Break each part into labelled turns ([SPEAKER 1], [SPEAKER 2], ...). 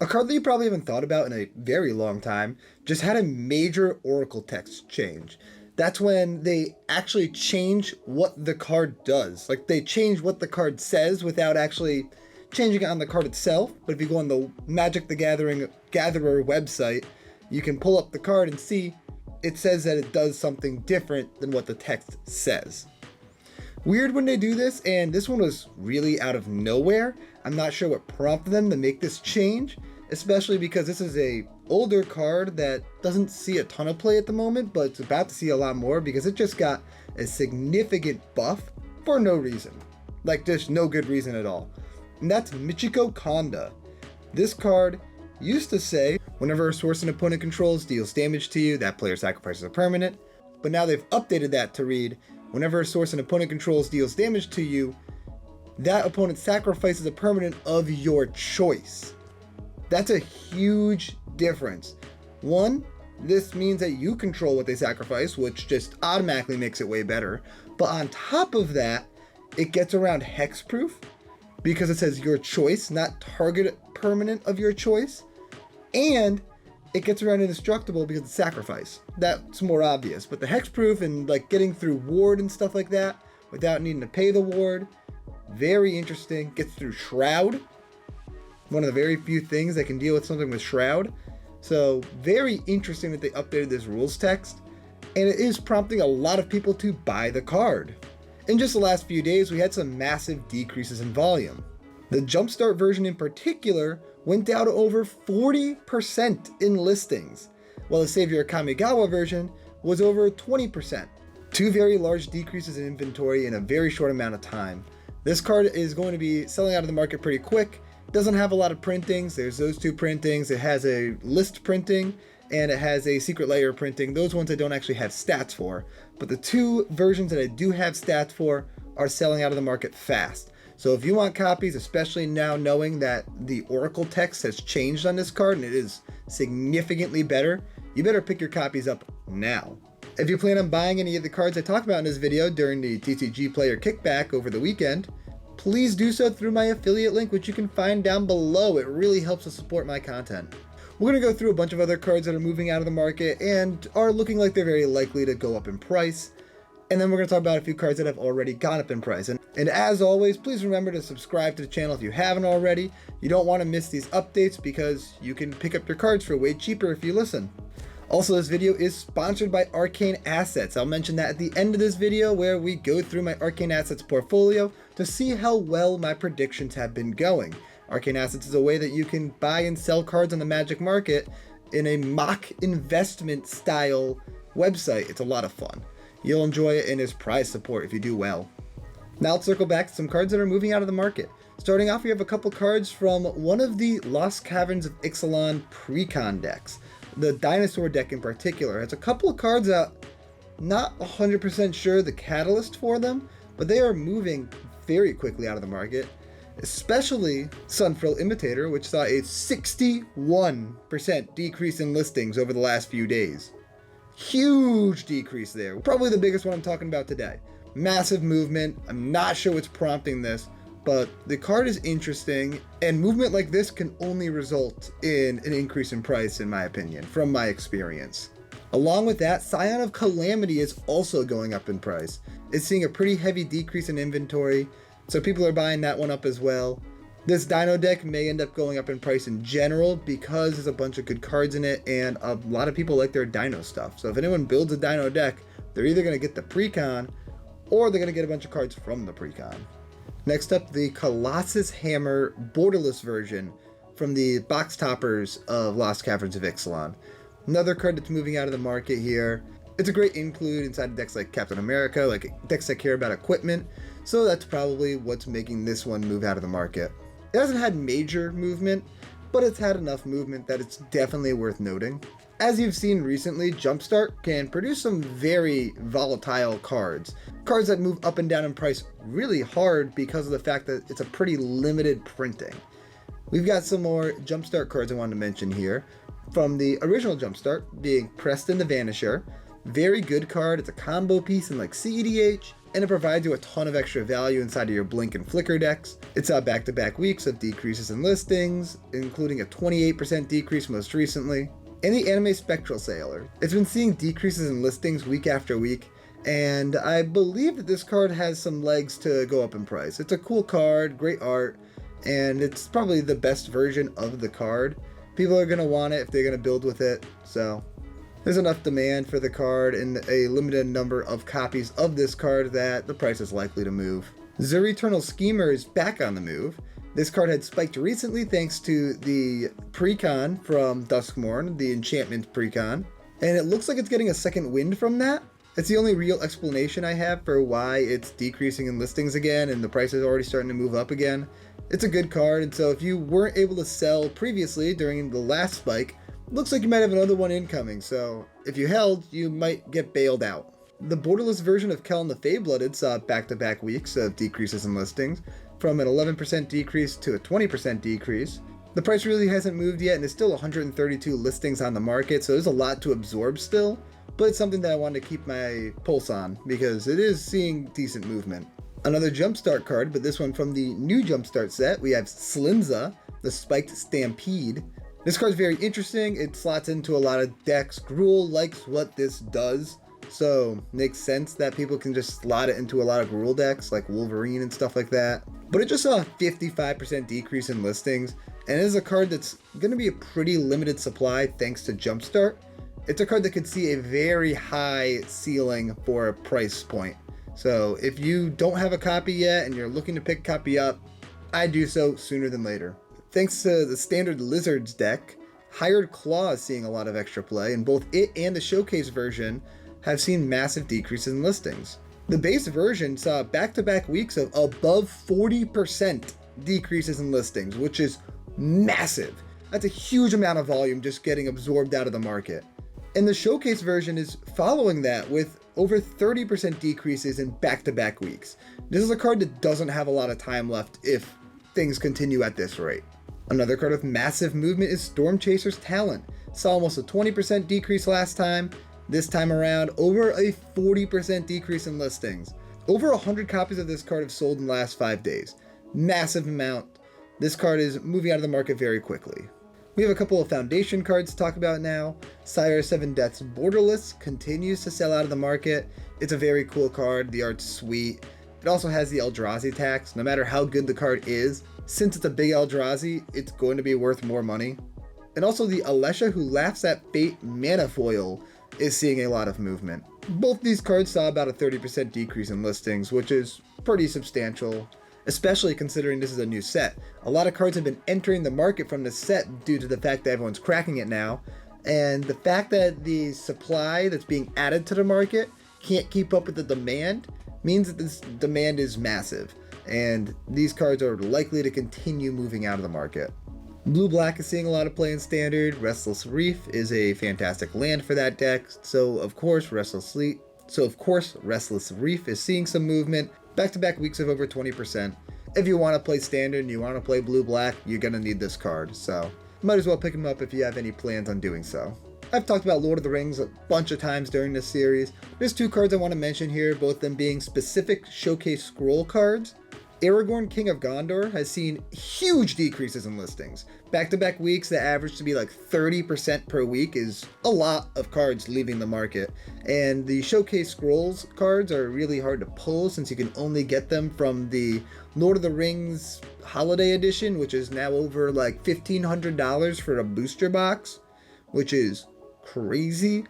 [SPEAKER 1] A card that you probably haven't thought about in a very long time just had a major Oracle text change. That's when they actually change what the card does. Like they change what the card says without actually changing it on the card itself. But if you go on the Magic the Gathering Gatherer website, you can pull up the card and see it says that it does something different than what the text says. Weird when they do this, and this one was really out of nowhere. I'm not sure what prompted them to make this change, especially because this is a older card that doesn't see a ton of play at the moment, but it's about to see a lot more because it just got a significant buff for no reason. Like just no good reason at all. And that's MICHIKO Konda. This card used to say, whenever a source an opponent controls deals damage to you, that player sacrifices a permanent. But now they've updated that to read, whenever a source an opponent controls deals damage to you, that opponent sacrifices a permanent of your choice. That's a huge difference. One, this means that you control what they sacrifice, which just automatically makes it way better. But on top of that, it gets around hexproof because it says your choice, not target permanent of your choice. And it gets around indestructible because it's sacrifice. That's more obvious. But the hexproof and like getting through ward and stuff like that without needing to pay the ward, very interesting. Gets through Shroud. One of the very few things that can deal with something with Shroud. So very interesting that they updated this rules text. And it is prompting a lot of people to buy the card. In just the last few days, we had some massive decreases in volume. The Jumpstart version in particular went down to over 40% in listings, while the Savior Kamigawa version was over 20%. Two very large decreases in inventory in a very short amount of time. This card is going to be selling out of the market pretty quick. Doesn't have a lot of printings. There's those two printings. It has a list printing and it has a secret layer printing. Those ones I don't actually have stats for, but the two versions that I do have stats for are selling out of the market fast. So if you want copies, especially now knowing that the Oracle text has changed on this card and it is significantly better, you better pick your copies up now. If you plan on buying any of the cards I talked about in this video during the TCG Player Kickback over the weekend, please do so through my affiliate link, which you can find down below. It really helps to support my content. We're going to go through a bunch of other cards that are moving out of the market and are looking like they're very likely to go up in price. And then we're going to talk about a few cards that have already gone up in price. And as always, please remember to subscribe to the channel if you haven't already. You don't want to miss these updates because you can pick up your cards for way cheaper if you listen. Also, this video is sponsored by Arcane Assets. I'll mention that at the end of this video where we go through my Arcane Assets portfolio to see how well my predictions have been going. Arcane Assets is a way that you can buy and sell cards on the Magic market in a mock investment style website. It's a lot of fun. You'll enjoy it and there's prize support if you do well. Now let's circle back to some cards that are moving out of the market. Starting off, we have a couple cards from one of the Lost Caverns of Ixalan pre-con decks. The Dinosaur deck in particular has a couple of cards that not 100% sure the catalyst for them, but they are moving very quickly out of the market. Especially Sunfrill Imitator, which saw a 61% decrease in listings over the last few days. Huge decrease there. Probably the biggest one I'm talking about today. Massive movement. I'm not sure what's prompting this, but the card is interesting, and movement like this can only result in an increase in price, in my opinion, from my experience. Along with that, Scion of Calamity is also going up in price. It's seeing a pretty heavy decrease in inventory, so people are buying that one up as well. This Dino deck may end up going up in price in general because there's a bunch of good cards in it and a lot of people like their Dino stuff. So if anyone builds a Dino deck, they're either going to get the pre-con or they're going to get a bunch of cards from the pre-con. Next up, the Colossus Hammer borderless version from the box toppers of Lost Caverns of Ixalan. Another card that's moving out of the market here. It's a great include inside decks like Captain America, like decks that care about equipment. So that's probably what's making this one move out of the market. It hasn't had major movement, but it's had enough movement that it's definitely worth noting. As you've seen recently, Jumpstart can produce some very volatile cards. Cards that move up and down in price really hard because of the fact that it's a pretty limited printing. We've got some more Jumpstart cards I wanted to mention here. From the original Jumpstart, being Preston the Vanisher. Very good card. It's a combo piece in like CEDH, and it provides you a ton of extra value inside of your Blink and Flicker decks. It saw back-to-back weeks of decreases in listings, including a 28% decrease most recently. And the Anime Spectral Sailor. It's been seeing decreases in listings week after week, and I believe that this card has some legs to go up in price. It's a cool card, great art, and it's probably the best version of the card. People are going to want it if they're going to build with it, so there's enough demand for the card and a limited number of copies of this card that the price is likely to move. Zur Eternal Schemer is back on the move. This card had spiked recently thanks to the precon from Duskmourn, the enchantment precon, and it looks like it's getting a second wind from that. It's the only real explanation I have for why it's decreasing in listings again and the price is already starting to move up again. It's a good card, and so if you weren't able to sell previously during the last spike, looks like you might have another one incoming, so if you held, you might get bailed out. The borderless version of Kellen the Fae-Blooded saw back-to-back weeks of decreases in listings, from an 11% decrease to a 20% decrease. The price really hasn't moved yet and is still 132 listings on the market, so there's a lot to absorb still, but it's something that I wanted to keep my pulse on because it is seeing decent movement. Another Jumpstart card, but this one from the new Jumpstart set, we have Slinza, the Spiked Stampede. This card's very interesting. It slots into a lot of decks. Gruul likes what this does, so makes sense that people can just slot it into a lot of Gruul decks like Wolverine and stuff like that. But it just saw a 55% decrease in listings, and it is a card that's going to be a pretty limited supply thanks to Jumpstart. It's a card that could see a very high ceiling for a price point. So if you don't have a copy yet and you're looking to pick a copy up, I'd do so sooner than later. Thanks to the standard Lizards deck, Hired Claw is seeing a lot of extra play, and both it and the Showcase version have seen massive decreases in listings. The base version saw back-to-back weeks of above 40% decreases in listings, which is massive. That's a huge amount of volume just getting absorbed out of the market. And the Showcase version is following that with over 30% decreases in back-to-back weeks. This is a card that doesn't have a lot of time left if things continue at this rate. Another card with massive movement is Storm Chaser's Talent. Saw almost a 20% decrease last time. This time around, over a 40% decrease in listings. Over 100 copies of this card have sold in the last 5 days. Massive amount. This card is moving out of the market very quickly. We have a couple of foundation cards to talk about now. Sire 7 Death's Borderless continues to sell out of the market. It's a very cool card. The art's sweet. It also has the Eldrazi tax. No matter how good the card is, since it's a big Eldrazi, it's going to be worth more money. And also the Alesha Who Laughs at Fate Mana Foil is seeing a lot of movement. Both these cards saw about a 30% decrease in listings, which is pretty substantial, especially considering this is a new set. A lot of cards have been entering the market from this set due to the fact that everyone's cracking it now, and the fact that the supply that's being added to the market can't keep up with the demand means that this demand is massive, and these cards are likely to continue moving out of the market. Blue-black is seeing a lot of play in Standard. Restless Reef is a fantastic land for that deck, so of course Restless Reef is seeing some movement. Back-to-back weeks of over 20%. If you want to play Standard and you want to play Blue-black, you're going to need this card, so might as well pick him up if you have any plans on doing so. I've talked about Lord of the Rings a bunch of times during this series. There's two cards I want to mention here, both of them being specific Showcase Scroll cards. Aragorn, King of Gondor, has seen huge decreases in listings. Back-to-back weeks that average to be like 30% per week is a lot of cards leaving the market. And the Showcase Scrolls cards are really hard to pull since you can only get them from the Lord of the Rings Holiday Edition, which is now over like $1,500 for a booster box, which is crazy.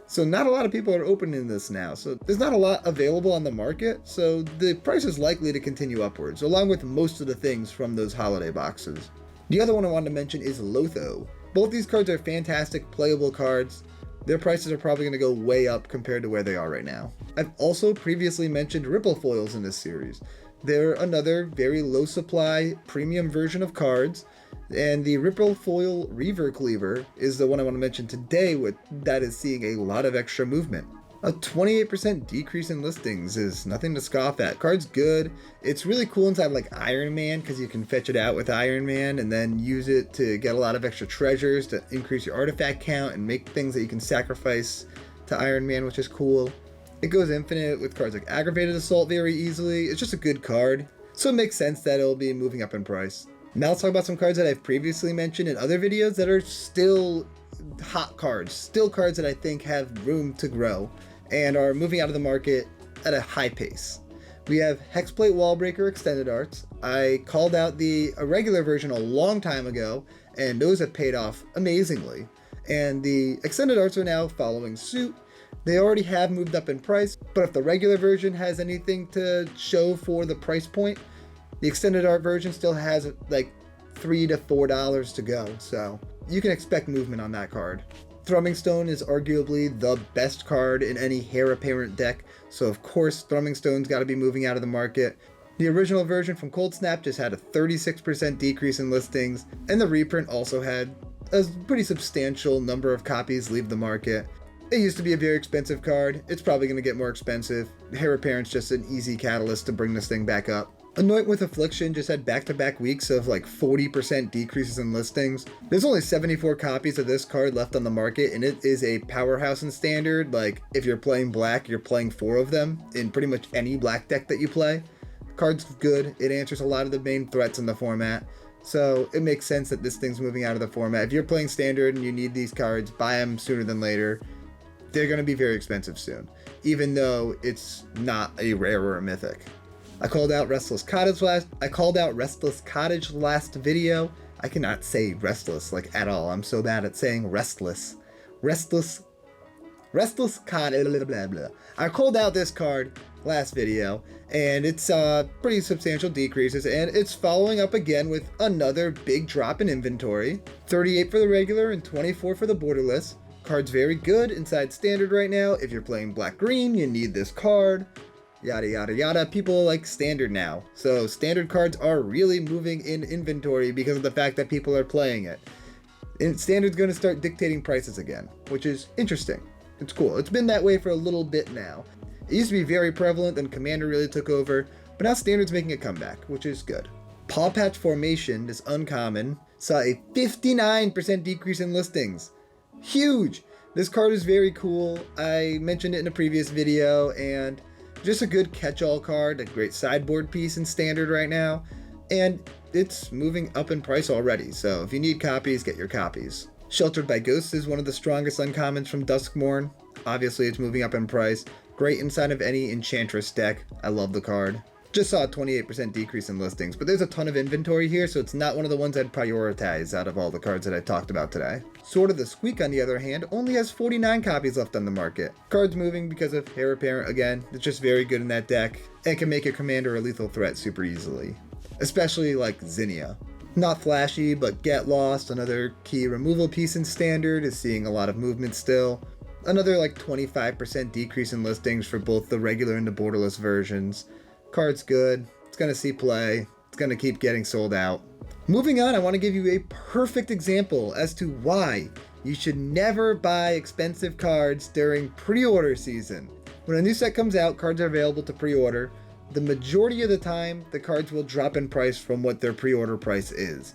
[SPEAKER 1] So not a lot of people are opening this now. So there's not a lot available on the market. So the price is likely to continue upwards, along with most of the things from those holiday boxes. The other one I wanted to mention is Lotho. Both these cards are fantastic playable cards. Their prices are probably going to go way up compared to where they are right now. I've also previously mentioned Ripple Foils in this series. They're another very low supply premium version of cards. And the Ripple Foil Reaver Cleaver is the one I want to mention today that is seeing a lot of extra movement. A 28% decrease in listings is nothing to scoff at. Card's good. It's really cool inside like Iron Man because you can fetch it out with Iron Man and then use it to get a lot of extra treasures to increase your artifact count and make things that you can sacrifice to Iron Man, which is cool. It goes infinite with cards like Aggravated Assault very easily. It's just a good card, so it makes sense that it'll be moving up in price. Now let's talk about some cards that I've previously mentioned in other videos that are still hot cards, still cards that I think have room to grow and are moving out of the market at a high pace. We have Hexplate Wallbreaker Extended Arts. I called out the regular version a long time ago, and those have paid off amazingly. And the Extended Arts are now following suit. They already have moved up in price, but if the regular version has anything to show for the price point, the Extended Art version still has like $3 to $4 to go, so you can expect movement on that card. Thrumming Stone is arguably the best card in any Heir Apparent deck, so of course Thrumming Stone's got to be moving out of the market. The original version from Cold Snap just had a 36% decrease in listings, and the reprint also had a pretty substantial number of copies leave the market. It used to be a very expensive card. It's probably going to get more expensive. Heir Apparent's just an easy catalyst to bring this thing back up. Anoint with Affliction just had back-to-back weeks of like 40% decreases in listings. There's only 74 copies of this card left on the market, and it is a powerhouse in Standard. Like, if you're playing black, you're playing 4 of them in pretty much any black deck that you play. The card's good. It answers a lot of the main threats in the format. So it makes sense that this thing's moving out of the format. If you're playing Standard and you need these cards, buy them sooner than later. They're going to be very expensive soon, even though it's not a rare or a mythic. I called out Restless Cottage last video. I cannot say restless like at all. I'm so bad at saying restless. Restless Cottage, blah, blah, blah. I called out this card last video, and it's pretty substantial decreases, and it's following up again with another big drop in inventory. 38 for the regular and 24 for the borderless. Card's very good inside Standard right now. If you're playing black-green, you need this card. Yada yada yada. People like Standard now, so Standard cards are really moving in inventory because of the fact that people are playing it. And Standard's going to start dictating prices again, which is interesting. It's cool. It's been that way for a little bit now. It used to be very prevalent, then Commander really took over, but now Standard's making a comeback, which is good. Paw Patch Formation, this uncommon, saw a 59% decrease in listings. Huge! This card is very cool. I mentioned it in a previous video, and just a good catch-all card, a great sideboard piece in Standard right now, and it's moving up in price already, so if you need copies, get your copies. Sheltered by Ghosts is one of the strongest uncommons from Duskmourn. Obviously, it's moving up in price. Great inside of any Enchantress deck. I love the card. Just saw a 28% decrease in listings, but there's a ton of inventory here, so it's not one of the ones I'd prioritize out of all the cards that I talked about today. Sword of the Squeak, on the other hand, only has 49 copies left on the market. Card's moving because of Heir Apparent again. It's just very good in that deck, and can make a commander a lethal threat super easily. Especially like Zinnia. Not flashy, but Get Lost, another key removal piece in Standard, is seeing a lot of movement still. Another like 25% decrease in listings for both the regular and the borderless versions. Card's good. It's going to see play. It's going to keep getting sold out. Moving on, I want to give you a perfect example as to why you should never buy expensive cards during pre-order season. When a new set comes out, cards are available to pre-order. The majority of the time, the cards will drop in price from what their pre-order price is.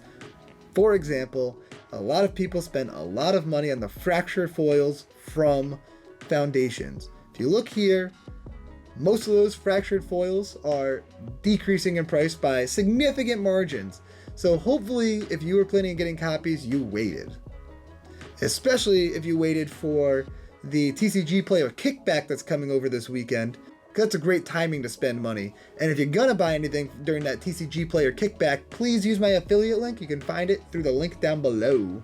[SPEAKER 1] For example, a lot of people spend a lot of money on the fractured foils from Foundations. If you look here, most of those fractured foils are decreasing in price by significant margins. So hopefully, if you were planning on getting copies, you waited. Especially if you waited for the TCG player kickback that's coming over this weekend. That's a great timing to spend money. And if you're gonna buy anything during that TCG player kickback, please use my affiliate link. You can find it through the link down below.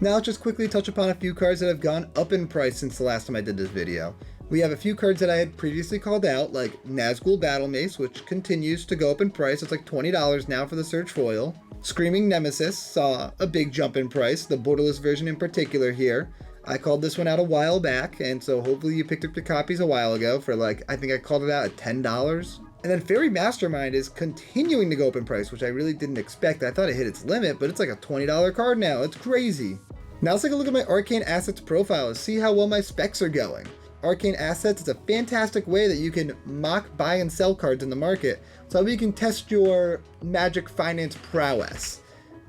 [SPEAKER 1] Now let's just quickly touch upon a few cards that have gone up in price since the last time I did this video. We have a few cards that I had previously called out, like Nazgul Battle Mace, which continues to go up in price. It's like $20 now for the Search Foil. Screaming Nemesis saw a big jump in price, the borderless version in particular here. I called this one out a while back, and so hopefully you picked up your copies a while ago for like, I think I called it out at $10. And then Fairy Mastermind is continuing to go up in price, which I really didn't expect. I thought it hit its limit, but it's like a $20 card now. It's crazy. Now let's take a look at my Arcane Assets profile and see how well my specs are going. Arcane Assets is a fantastic way that you can mock, buy, and sell cards in the market, so that you can test your Magic Finance prowess.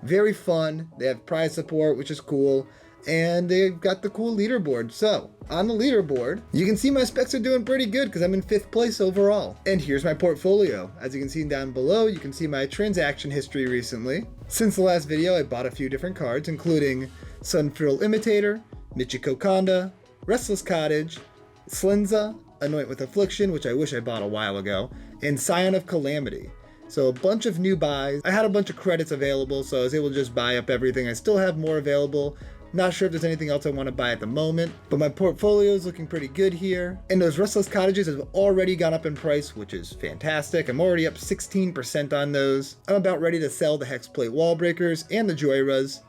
[SPEAKER 1] Very fun. They have prize support, which is cool. and they've got the cool leaderboard. So on the leaderboard, you can see my specs are doing pretty good because I'm in 5th place overall. And here's my portfolio. As you can see down below, you can see my transaction history recently. Since the last video, I bought a few different cards, including Sunfrill Imitator, Michiko Konda, Restless Cottage, Slinza, Anoint with Affliction, which I wish I bought a while ago, and Scion of Calamity. So a bunch of new buys. I had a bunch of credits available, so I was able to just buy up everything. I still have more available. Not sure if there's anything else I want to buy at the moment, but my portfolio is looking pretty good here. And those Restless Cottages have already gone up in price, which is fantastic. I'm already up 16% on those. I'm about ready to sell the Hexplate Wall Breakers and the Joyras.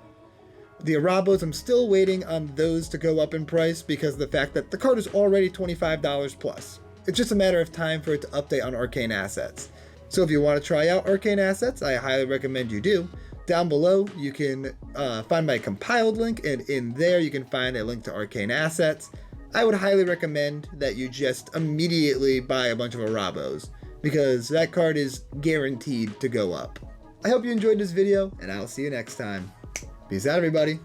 [SPEAKER 1] The Arabos, I'm still waiting on those to go up in price because of the fact that the card is already $25 plus. It's just a matter of time for it to update on Arcane Assets. So if you want to try out Arcane Assets, I highly recommend you do. Down below, you can find my compiled link, and in there you can find a link to Arcane Assets. I would highly recommend that you just immediately buy a bunch of Arabos, because that card is guaranteed to go up. I hope you enjoyed this video, and I'll see you next time. Peace out, everybody.